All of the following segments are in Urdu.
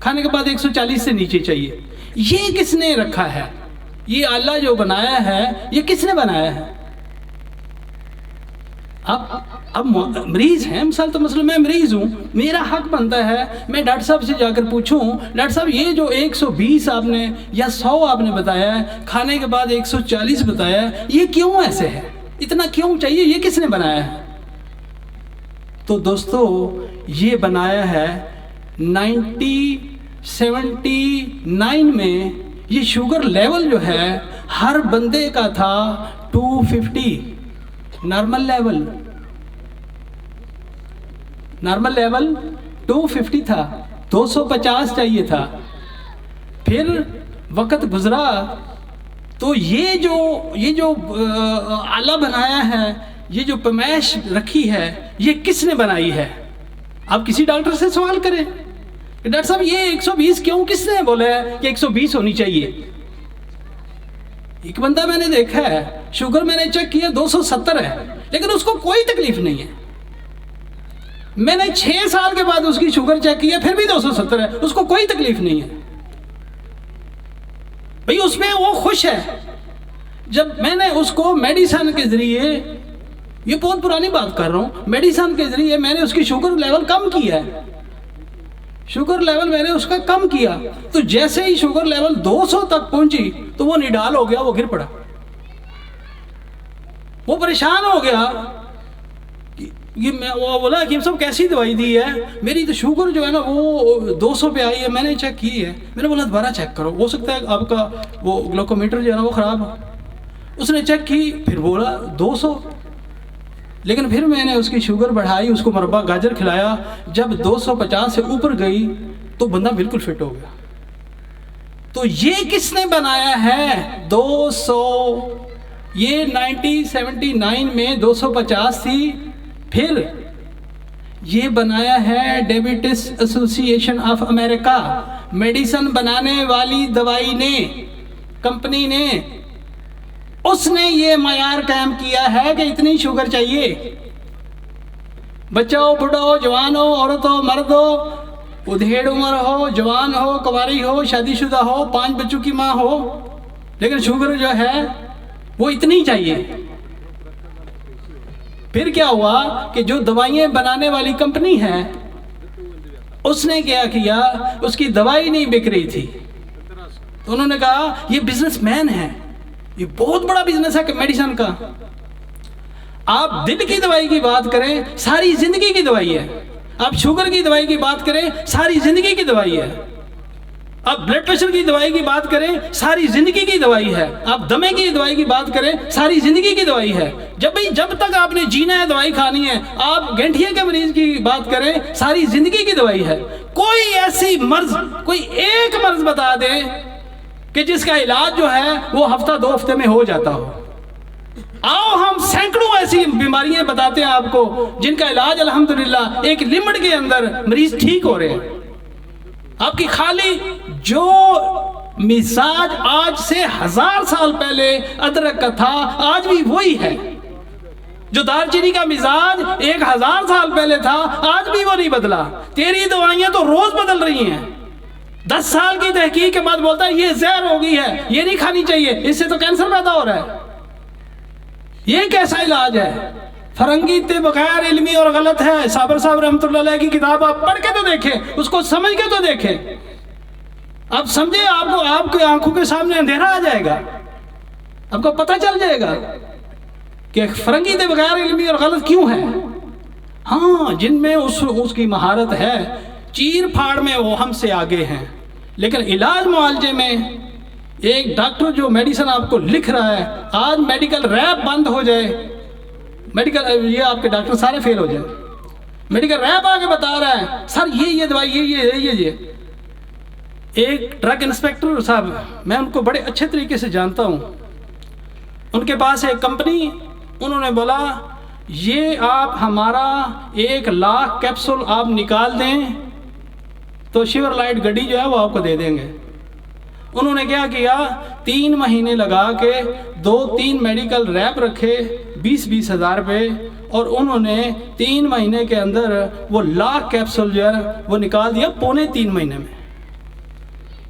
کھانے کے بعد 140 سے نیچے چاہیے. یہ کس نے رکھا ہے؟ یہ اللہ جو بنایا ہے یہ کس نے بنایا ہے؟ اب مریض ہیں، مثال تو مثلا میں مریض ہوں، میرا حق بنتا ہے میں ڈاکٹر صاحب سے جا کر پوچھوں ڈاکٹر صاحب یہ جو 120 آپ نے یا 100 آپ نے بتایا ہے، کھانے کے بعد 140 بتایا ہے، یہ کیوں ایسے ہے؟ اتنا کیوں چاہیے؟ یہ کس نے بنایا ہے؟ تو دوستو یہ بنایا ہے 1979 میں. یہ شوگر لیول جو ہے ہر بندے کا تھا 250 نارمل لیول 250 تھا، 250 چاہیے تھا. پھر وقت گزرا تو یہ جو آلہ بنایا ہے، یہ جو پیمائش رکھی ہے، یہ کس نے بنائی ہے؟ آپ کسی ڈاکٹر سے سوال کریں کہ ڈاکٹر صاحب یہ 120 کیوں، کس نے بولا ہے کہ 120 ہونی چاہیے؟ ایک بندہ میں نے دیکھا ہے شوگر میں نے چیک کیا 270 ہے، لیکن اس کو کوئی تکلیف نہیں ہے. میں نے 6 سال کے بعد اس کی شوگر چیک کیا، پھر بھی 270 ہے، اس کو کوئی تکلیف نہیں ہے. بھئی اس میں وہ خوش ہے. جب میں نے اس کو میڈیسن کے ذریعے، یہ بہت پرانی بات کر رہا ہوں، میڈیسن کے ذریعے میں نے اس کی شوگر لیول کم کیا ہے، شوگر لیول میں نے اس کا کم کیا، تو جیسے ہی شوگر لیول 200 تک پہنچی تو وہ نڈال ہو گیا، وہ گر پڑا، وہ پریشان ہو گیا. وہ بولا حکیم صاحب کیسی دوائی دی ہے؟ میری تو شوگر جو ہے نا وہ 200 پہ آئی ہے، میں نے چیک کی ہے. میں نے بولا دوبارہ چیک کرو، ہو سکتا ہے آپ کا وہ گلوکومیٹر جو ہے نا وہ خراب ہو. اس نے چیک کی، پھر بولا 200. لیکن پھر میں نے اس کی شوگر بڑھائی، اس کو مربع گاجر کھلایا، جب 250 سے اوپر گئی تو بندہ بالکل فٹ ہو گیا. تو یہ کس نے بنایا ہے 200؟ یہ 1979 میں 250 تھی. پھر یہ بنایا ہے ڈائبٹیز ایسوسی ایشن آف امریکہ، میڈیسن بنانے والی دوائی نے، کمپنی نے، اس نے یہ معیار قائم کیا ہے کہ اتنی شوگر چاہیے. بچہ ہو، بوڑھا ہو، جوان ہو، عورت ہو، مرد ہو، ادھیڑ عمر ہو، جوان ہو، کنواری ہو، شادی شدہ ہو، 5 بچوں کی ماں ہو، لیکن شوگر جو ہے وہ اتنی چاہیے. پھر کیا ہوا کہ جو دوائیں بنانے والی کمپنی ہے اس نے کیا کیا، اس کی دوائی نہیں بک رہی تھی، تو انہوں نے کہا یہ بزنس مین ہے، یہ بہت بڑا بزنس ہے میڈیسن کا. آپ دل کی دوائی کی بات کریں ساری زندگی کی دوائی ہے، آپ شوگر کی دوائی کی بات کریں ساری زندگی کی دوائی ہے، آپ بلڈ پریشر کی دوائی کی بات کریں ساری زندگی کی دوائی ہے، آپ دمے کی دوائی کی بات کریں ساری زندگی کی دوائی ہے. جب تک آپ نے جینا ہے دوائی کھانی ہے. آپ گنٹھیے کے مریض کی بات کریں ساری زندگی کی دوائی ہے. کوئی ایسی مرض، کوئی ایک مرض بتا دیں کہ جس کا علاج جو ہے وہ ہفتہ 2 ہفتے میں ہو جاتا ہو. آؤ ہم سینکڑوں ایسی بیماریاں بتاتے ہیں آپ کو جن کا علاج الحمدللہ ایک لمٹ کے اندر مریض ٹھیک ہو رہے ہیں. آپ کی خالی جو مزاج آج سے 1000 سال پہلے ادرک کا تھا آج بھی وہی ہے، جو دار چینی کا مزاج 1000 سال پہلے تھا آج بھی وہ نہیں بدلا. تیری دوائیاں تو روز بدل رہی ہیں. 10 سال کی تحقیق کے بعد بولتا ہے یہ زہر ہو گئی ہے، یہ نہیں کھانی چاہیے، اس سے تو کینسر پیدا ہو رہا ہے. یہ کیسا علاج ہے؟ فرنگی طب غیر علمی اور غلط ہے. صابر صاحب رحمۃ اللہ علیہ کی کتاب آپ پڑھ کے تو دیکھیں، اس کو سمجھ کے تو دیکھیں. آپ سمجھے، آپ کی آنکھوں کے سامنے اندھیرا آ جائے گا، آپ کو پتہ چل جائے گا کہ فرنگی طب غیر علمی اور غلط کیوں ہے. ہاں جن میں اس کی مہارت ہے، چیر پھاڑ میں وہ ہم سے آگے ہیں، لیکن علاج معالجے میں ایک ڈاکٹر جو میڈیسن آپ کو لکھ رہا ہے، آج میڈیکل ریپ بند ہو جائے، یہ آپ کے ڈاکٹر سارے فیل ہو جائیں. میڈیکل ریپ آگے بتا رہا ہے سر یہ دوائی یہ. ایک ڈرگ انسپیکٹر صاحب، میں ان کو بڑے اچھے طریقے سے جانتا ہوں، ان کے پاس ایک کمپنی، انہوں نے بولا یہ آپ ہمارا 1,00,000 کیپسول آپ نکال دیں تو شیور لائٹ گڈی جو ہے وہ آپ کو دے دیں گے. انہوں نے کیا کیا، 3 مہینے لگا کے 2-3 میڈیکل ریپ رکھے 20-20 ہزار پہ، اور انہوں نے 3 مہینے کے اندر وہ 1,00,000 کیپسول جو ہے وہ نکال دیا 3.25 مہینے میں.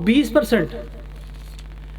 20%।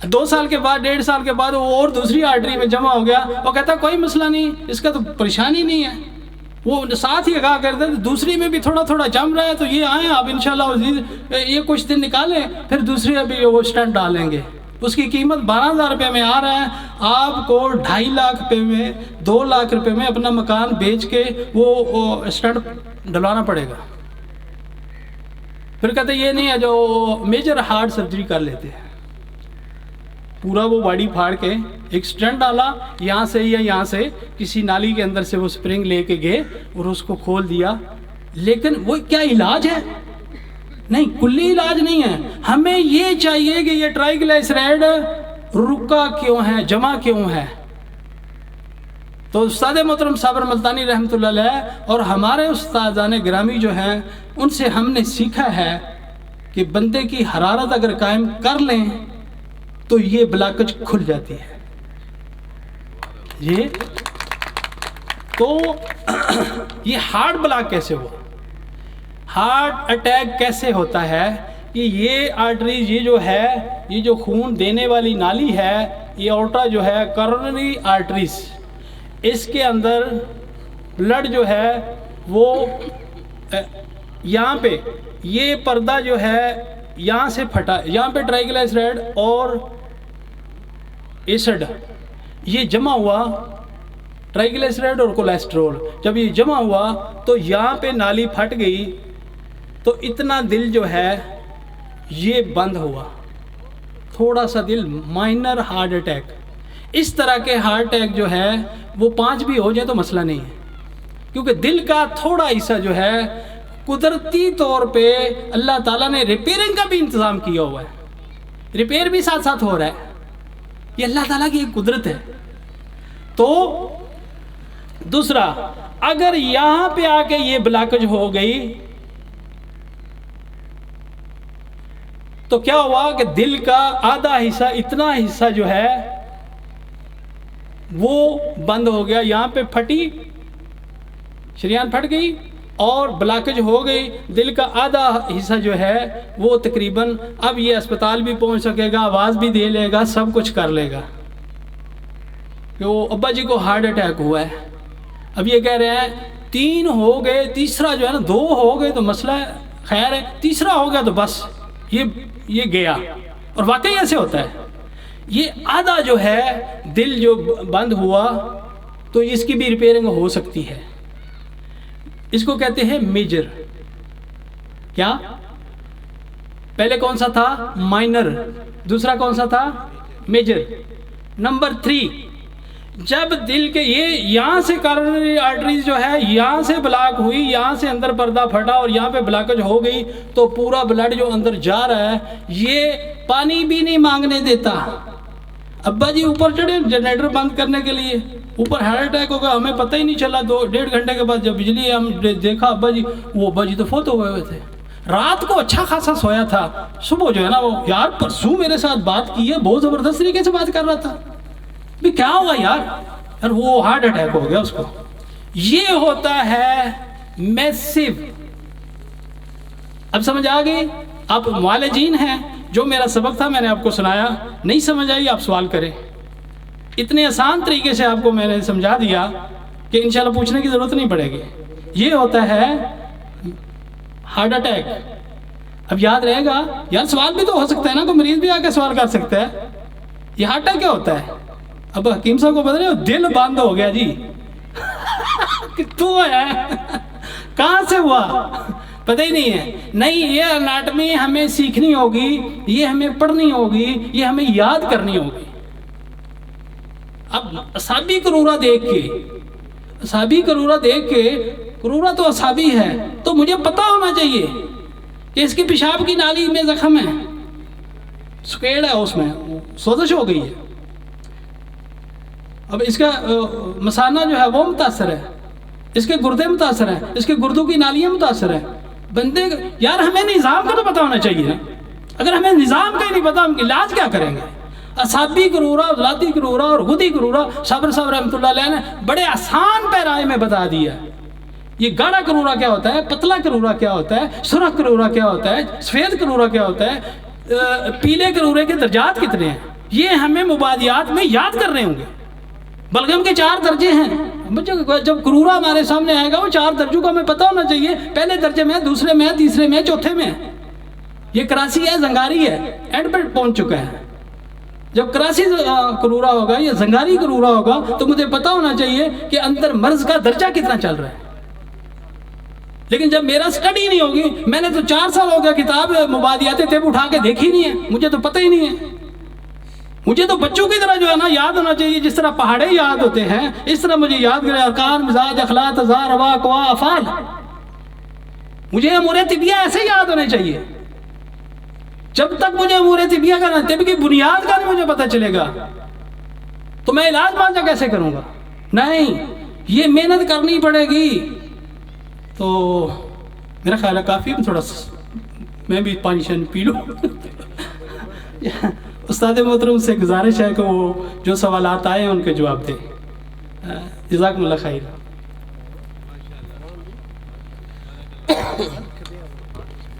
2 سال کے بعد 1.5 سال کے بعد وہ اور دوسری آرٹری میں جمع ہو گیا، وہ کہتا کوئی مسئلہ نہیں، اس کا تو پریشانی نہیں ہے، وہ ساتھ ہی کہا کرتے دوسری میں بھی تھوڑا تھوڑا جم رہا ہے تو یہ آئیں آپ انشاءاللہ عزیز یہ کچھ دن نکالیں، پھر دوسری ابھی وہ اسٹنٹ ڈالیں گے، اس کی قیمت 12,000 روپے میں آ رہا ہے، آپ کو 2.5 لاکھ روپے میں 2 لاکھ روپے میں اپنا مکان بیچ کے وہ اسٹنٹ ڈلوانا پڑے گا۔ پھر کہتے یہ نہیں ہے جو میجر ہارٹ سرجری کر لیتے ہیں، پورا وہ باڈی پھاڑ کے ایک اسٹنٹ ڈالا یہاں سے یا یہاں سے کسی نالی کے اندر سے وہ سپرنگ لے کے گئے اور اس کو کھول دیا، لیکن وہ کیا علاج ہے؟ نہیں، کلی علاج نہیں ہے۔ ہمیں یہ چاہیے کہ یہ ٹرائیگلائسرائڈ رکا کیوں ہے، جمع کیوں ہے۔ تو استاد محترم صابر ملتانی رحمۃ اللہ علیہ اور ہمارے استادان گرامی جو ہیں ان سے ہم نے سیکھا ہے کہ بندے کی حرارت اگر قائم کر لیں تو یہ بلاکج کھل جاتی ہے۔ یہ ہارٹ بلاک کیسے ہوا، ہارٹ اٹیک کیسے ہوتا ہے کہ یہ آرٹریز، یہ جو ہے، یہ جو خون دینے والی نالی ہے، یہ اورٹا جو ہے کورونری آرٹریز، اس کے اندر بلڈ جو ہے وہ یہاں پہ یہ پردہ جو ہے یہاں سے پھٹا، یہاں پہ ٹرائیگلائسرائڈ اور ایسڈ یہ جمع ہوا، ٹرائیگلائسرائڈ اور کولیسٹرول جب یہ جمع ہوا تو یہاں پہ نالی پھٹ گئی تو اتنا دل جو ہے یہ بند ہوا، تھوڑا سا دل، مائنر ہارٹ اٹیک۔ اس طرح کے ہارٹ اٹیک جو ہے وہ 5 بھی ہو جائے تو مسئلہ نہیں ہے، کیونکہ دل کا تھوڑا حصہ جو ہے قدرتی طور پہ اللہ تعالیٰ نے ریپیئرنگ کا بھی انتظام کیا ہوا ہے، ریپیئر بھی ساتھ ساتھ ہو رہا ہے، یہ اللہ تعالیٰ کی ایک قدرت ہے۔ تو دوسرا، اگر یہاں پہ آ کے یہ بلاکج ہو گئی تو کیا ہوا کہ دل کا آدھا حصہ، اتنا حصہ جو ہے وہ بند ہو گیا، یہاں پہ پھٹی، شریان پھٹ گئی اور بلاکج ہو گئی، دل کا آدھا حصہ جو ہے وہ تقریباً اب یہ اسپتال بھی پہنچ سکے گا، آواز بھی دے لے گا، سب کچھ کر لے گا کہ وہ ابا جی کو ہارٹ اٹیک ہوا ہے۔ اب یہ کہہ رہے ہیں 3 ہو گئے، تیسرا جو ہے نا 2 ہو گئے تو مسئلہ ہے، خیر ہے، تیسرا ہو گیا تو بس یہ گیا۔ اور واقعی ایسے ہوتا ہے، یہ آدھا جو ہے دل جو بند ہوا تو اس کی بھی ریپیئرنگ ہو سکتی ہے، اس کو کہتے ہیں میجر۔ کیا پہلے کون سا تھا؟ مائنر، دوسرا کون سا تھا؟ میجر۔ نمبر 3، جب دل کے یہ یہاں سے کارونری آرٹریز جو ہے یہاں سے بلاک ہوئی، یہاں سے اندر پردہ پھٹا اور یہاں پہ بلاکج ہو گئی تو پورا بلڈ جو اندر جا رہا ہے یہ پانی بھی نہیں مانگنے دیتا۔ ابا جی اوپر چڑھے جنریٹر بند کرنے کے لیے، اوپر ہارٹ اٹیک ہوگا، ہمیں پتہ ہی نہیں چلا، 1.5 گھنٹے کے بعد جب بجلی ہم دیکھا ابا جی تو فوت ہو گئے تھے، رات کو اچھا خاصا سویا تھا، صبح جو ہے نا وہ یار پرسوں میرے ساتھ بات کی ہے، بہت زبردست طریقے سے بات کر رہا تھا، بھی کیا ہوا یار وہ ہارٹ اٹیک ہو گیا اس کو۔ یہ ہوتا ہے میسیو۔ اب سمجھ آ گئی؟ آپ معالجین ہیں، جو میرا سبق تھا میں نے آپ کو سنایا، نہیں سمجھ آئی آپ سوال کریں، اتنے آسان طریقے سے آپ کو میں نے سمجھا دیا کہ انشاءاللہ پوچھنے کی ضرورت نہیں پڑے گی۔ یہ ہوتا ہے ہارٹ اٹیک۔ اب یاد رہے گا یار، سوال بھی تو ہو سکتا ہے نا، کوئی مریض بھی آ کے سوال کر سکتا ہے یہ ہارٹ اٹیک کیا ہوتا ہے۔ اب حکیم صاحب کو بتا رہے ہو دل بند ہو گیا جی کتوں ہے کہاں سے ہوا پتہ ہی نہیں ہے۔ نہیں، یہ اناٹمی ہمیں سیکھنی ہوگی، یہ ہمیں پڑھنی ہوگی، یہ ہمیں یاد کرنی ہوگی۔ اب اصابی کرورہ دیکھ کے کرورہ تو اصابی ہے تو مجھے پتہ ہونا چاہیے کہ اس کی پیشاب کی نالی میں زخم ہے، سکیڑ ہے، اس میں سوزش ہو گئی ہے، اب اس کا مثانہ جو ہے وہ متاثر ہے، اس کے گردے متاثر ہیں، اس کے گردوں کی نالیاں متاثر ہیں۔ بندے یار ہمیں نظام کا تو پتہ ہونا چاہیے نا، اگر ہمیں نظام کا ہی نہیں پتہ ہم علاج کیا کریں گے؟ اعصابی کرورہ، عضلاتی کرورہ اور غدی کرورہ صابر صاحب رحمۃ اللہ علیہ نے بڑے آسان پیرائے میں بتا دیا۔ یہ گاڑھا کرورہ کیا ہوتا ہے، پتلا کرورہ کیا ہوتا ہے، سرخ کرورہ کیا ہوتا ہے، سفید کرورہ کیا ہوتا ہے، پیلے کرورے کے درجات کتنے ہیں۔ یہ ہمیں مبادیات میں یاد کر رہے ہوں گے. بلغم کے 4 درجے ہیں. جب کرورا ہمارے سامنے آئے گا وہ 4 درجوں کا ہمیں پتہ ہونا چاہیے. پہلے درجے میں ہے، دوسرے میں ہے، تیسرے میں ہے، چوتھے میں ہے. یہ کراسی ہے، زنگاری ہے، اینڈ پہ پہنچ چکا ہے. جب کراسی کرورا ہوگا یا زنگاری کرورا ہوگا تو مجھے پتہ ہونا چاہیے کہ اندر مرض کا درجہ کتنا چل رہا ہے. لیکن جب میرا سٹڈی نہیں ہوگی، میں نے تو 4 سال ہو گیا کتاب مبادیات طب اٹھا کے دیکھی نہیں ہے، مجھے تو پتہ ہی نہیں ہے. مجھے تو بچوں کی طرح جو ہے نا یاد ہونا چاہیے، جس طرح پہاڑے یاد ہوتے ہیں اس طرح مجھے یاد کرے ارکان، مزاج، اخلاق، اعضاء، روا، قوا، افعال. مجھے امور طبیہ ایسے یاد ہونے چاہیے. جب تک مجھے امور طبیہ کا طب کی بنیاد کا نہیں مجھے پتہ چلے گا تو میں علاج معالجہ کیسے کروں گا؟ نہیں، یہ محنت کرنی پڑے گی. تو میرا خیال ہے کافی، تھوڑا میں بھی پانی شانی پی لوں. استاد محترم سے گزارش ہے کہ وہ جو سوالات آئے ہیں ان کے جواب دیں. جزاکم اللہ خیر.